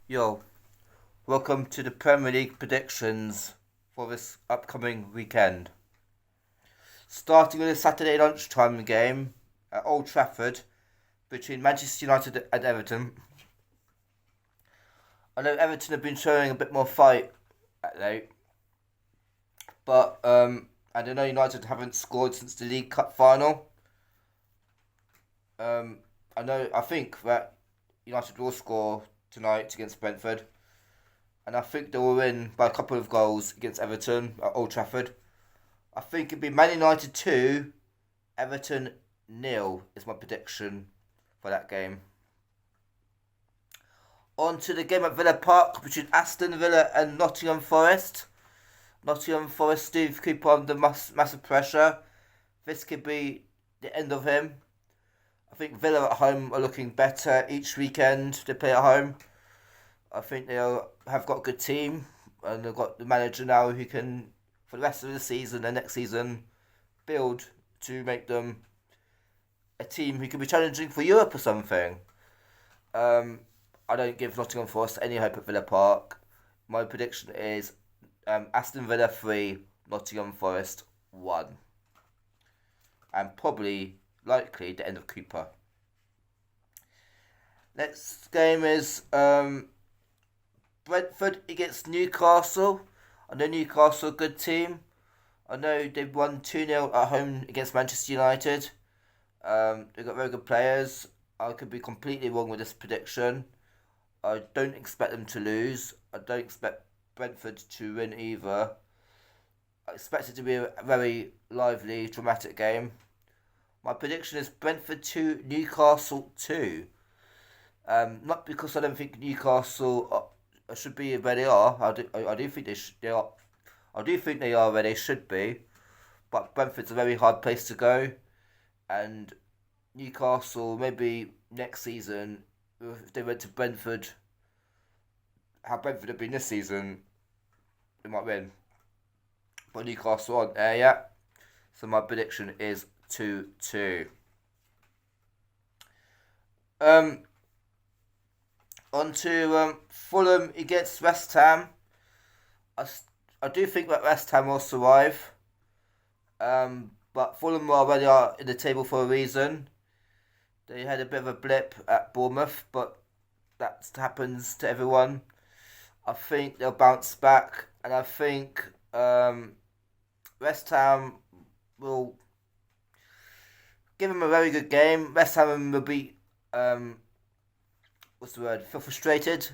Yo, welcome to the Premier League predictions for this upcoming weekend. Starting with a Saturday lunchtime game at Old Trafford between Manchester United and Everton. I know Everton have been showing a bit more fight at late, but I know United haven't scored since the League Cup final. I think that United will score tonight against Brentford, and I think they will win by a couple of goals against Everton at Old Trafford. I think it'd be Man United 2, Everton nil is my prediction for that game. On to the game at Villa Park between Aston Villa and Nottingham Forest. Nottingham Forest do keep under massive pressure. This could be the end of him. I think Villa at home are looking better each weekend they play at home. I think they have got a good team, and they've got the manager now who can, for the rest of the season and next season, build to make them a team who could be challenging for Europe or something. I don't give Nottingham Forest any hope at Villa Park. My prediction is Aston Villa 3, Nottingham Forest 1. And probably, likely, the end of Cooper. Next game is Brentford against Newcastle. I know Newcastle are a good team. I know they've won 2-0 at home against Manchester United. They've got very good players. I could be completely wrong with this prediction. I don't expect them to lose. I don't expect Brentford to win either. I expect it to be a very lively, dramatic game. My prediction is Brentford 2, Newcastle 2. Not because I don't think Newcastle should be where they are. I do think they are. I do think they are where they should be. But Brentford's a very hard place to go. And Newcastle, maybe next season, if they went to Brentford, how Brentford have been this season, they might win. But Newcastle aren't there yet. So my prediction is 2-2. On to Fulham against West Ham. I do think that West Ham will survive. But Fulham already are in the table for a reason. They had a bit of a blip at Bournemouth, but that happens to everyone. I think they'll bounce back, and I think West Ham will give them a very good game. West Ham will be, feel frustrated.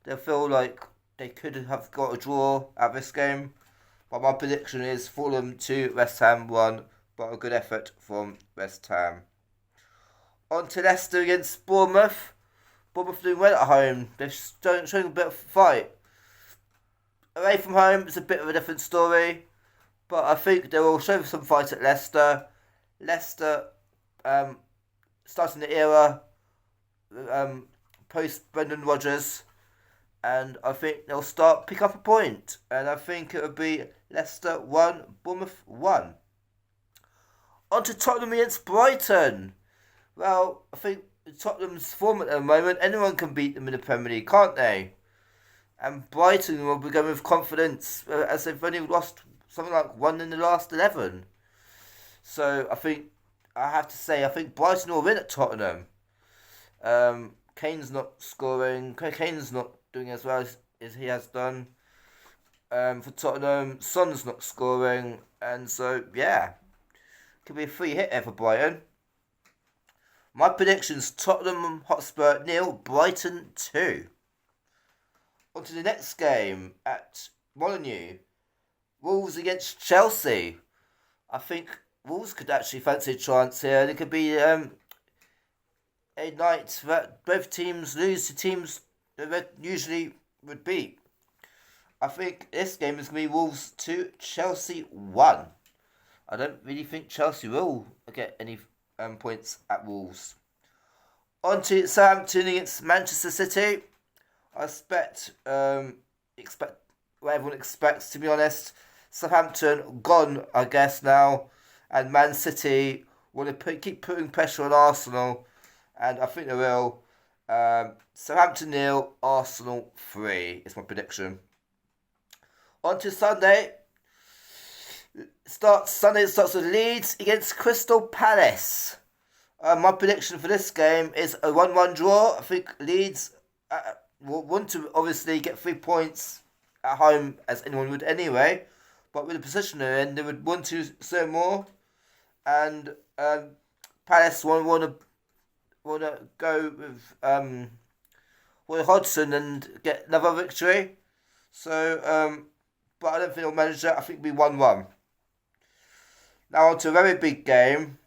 They'll feel like they could have got a draw at this game. But my prediction is Fulham 2, West Ham 1, but a good effort from West Ham. On to Leicester against Bournemouth. Bournemouth doing well at home. They're showing a bit of fight. Away from home, it's a bit of a different story. But I think they will show some fight at Leicester. Leicester, starting the era, post Brendan Rodgers. And I think they'll start pick up a point. And I think it will be Leicester 1, Bournemouth 1. On to Tottenham against Brighton. Well, I think Tottenham's form at the moment, anyone can beat them in the Premier League, can't they? And Brighton will be going with confidence, as they've only lost something like 1 in the last 11. So I have to say, I think Brighton will win at Tottenham. Kane's not scoring. Kane's not doing as well as he has done. For Tottenham, Son's not scoring. And so, yeah, could be a free hit there for Brighton. My predictions: Tottenham Hotspur 0, Brighton 2. On to the next game at Molineux. Wolves against Chelsea. I think Wolves could actually fancy a chance here. It could be a night that both teams lose to teams that usually would beat. I think this game is going to be Wolves 2, Chelsea 1. I don't really think Chelsea will get any points at Wolves. On to Southampton against Manchester City. I expect what everyone expects, to be honest. Southampton gone, I guess, now. And Man City want to keep putting pressure on Arsenal. And I think they will. Southampton 0, Arsenal 3 is my prediction. On to Sunday. Sunday starts with Leeds against Crystal Palace. My prediction for this game is a 1-1 draw. I think Leeds will want to obviously get 3 points at home, as anyone would anyway. But with the position they're in, they would want to say more. And Palace want to go with Hodgson and get another victory. So, but I don't think they'll manage that. I think it'll be 1-1. Now on to a very big game.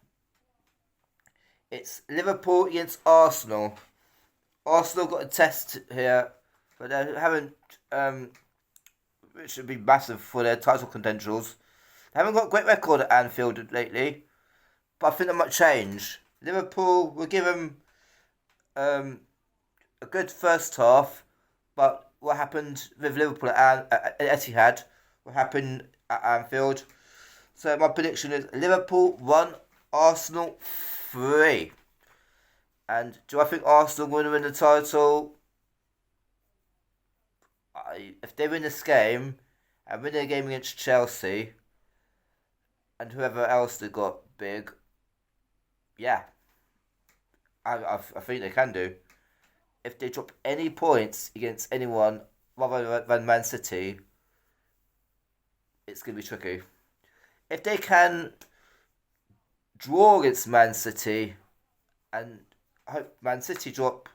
It's Liverpool against Arsenal. Arsenal got a test here, but they haven't, which should be massive for their title contentions. They haven't got a great record at Anfield lately, but I think that might change. Liverpool will give them a good first half, but what happened with Liverpool at Etihad will happen at Anfield. So my prediction is Liverpool 1, Arsenal 3. And do I think Arsenal going to win the title? If they win this game and win their game against Chelsea and whoever else they got big, yeah, I think they can do. If they drop any points against anyone rather than Man City, it's going to be tricky. If they can draw against Man City, and I hope Man City drop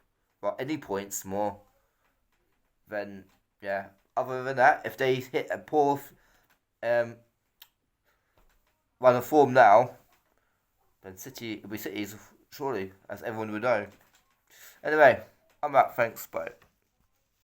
any points more, then yeah. Other than that, if they hit a poor run of form now, then City will be City's surely, as everyone would know. Anyway, I'm out. Thanks, bye.